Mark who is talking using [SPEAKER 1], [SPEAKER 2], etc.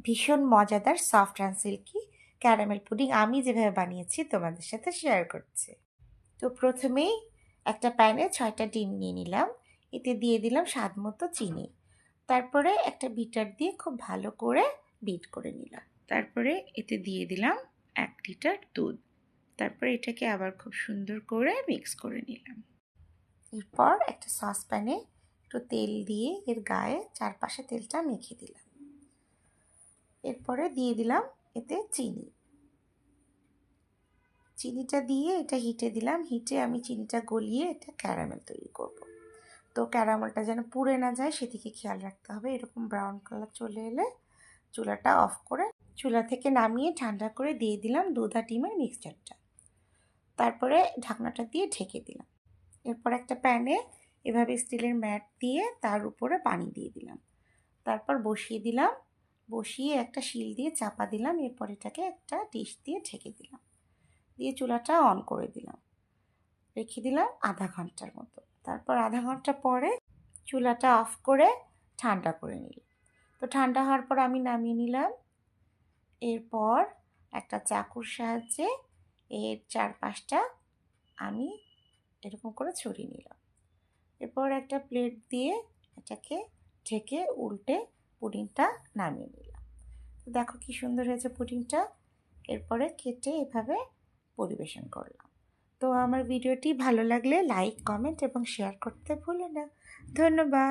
[SPEAKER 1] ভীষণ মজাদার soft and silky caramel pudding আমি যেভাবে বানিয়েছি তোমাদের সাথে শেয়ার করছি। তো প্রথমেই একটা প্যানে 6টা ডিম নিয়ে নিলাম, এতে দিয়ে দিলাম স্বাদ মতো চিনি। তারপরে একটা বিটার দিয়ে খুব ভালো করে বিট করে নিলাম। তারপরে এতে দিয়ে দিলাম 1 লিটার দুধ। তারপরে এটাকে আবার খুব সুন্দর করে মিক্স করে নিলাম। এরপর একটা সসপ্যানে একটু তেল দিয়ে এর গায়ে চারপাশে তেলটা মেখে দিলাম। এরপরে দিয়ে দিলাম এতে চিনিটা দিয়ে এটা হিটে দিলাম। হিটে আমি চিনিটা গলিয়ে এটা ক্যারামেল তৈরি করব। তো ক্যারামেলটা যেন পুড়ে না যায় সেদিকে খেয়াল রাখতে হবে। এরকম ব্রাউন কালার চলে এলে চুলাটা অফ করে চুলা থেকে নামিয়ে ঠান্ডা করে দিয়ে দিলাম দুধ আর ডিমের মিক্সচারটা। তারপরে ঢাকনাটা দিয়ে ঢেকে দিলাম। এরপর একটা প্যানে এভাবে স্টিলের ম্যাট দিয়ে তার উপরে পানি দিয়ে দিলাম। তারপর বসিয়ে একটা শিল দিয়ে চাপা দিলাম। এরপর এটাকে একটা ডিশ দিয়ে ঢেকে দিলাম, দিয়ে চুলাটা অন করে দিলাম, রেখে দিলাম আধা ঘন্টার মতো। তারপর আধা ঘন্টা পরে চুলাটা অফ করে ঠান্ডা করে নিলাম। তো ঠান্ডা হওয়ার পর আমি নামিয়ে নিলাম। এরপর একটা চাকুর সাহায্যে এর চারপাশটা আমি এরকম করে ছড়িয়ে নিলাম। এরপর একটা প্লেট দিয়ে এটাকে ঢেকে উল্টে পুডিংটা নামিয়ে নিলাম। তো দেখো কি সুন্দর হয়েছে পুডিংটা। এরপরে কেটে এভাবে পরিবেশন করলাম। তো আমার ভিডিওটি ভালো লাগলে লাইক, কমেন্ট এবং শেয়ার করতে ভুলো না। ধন্যবাদ।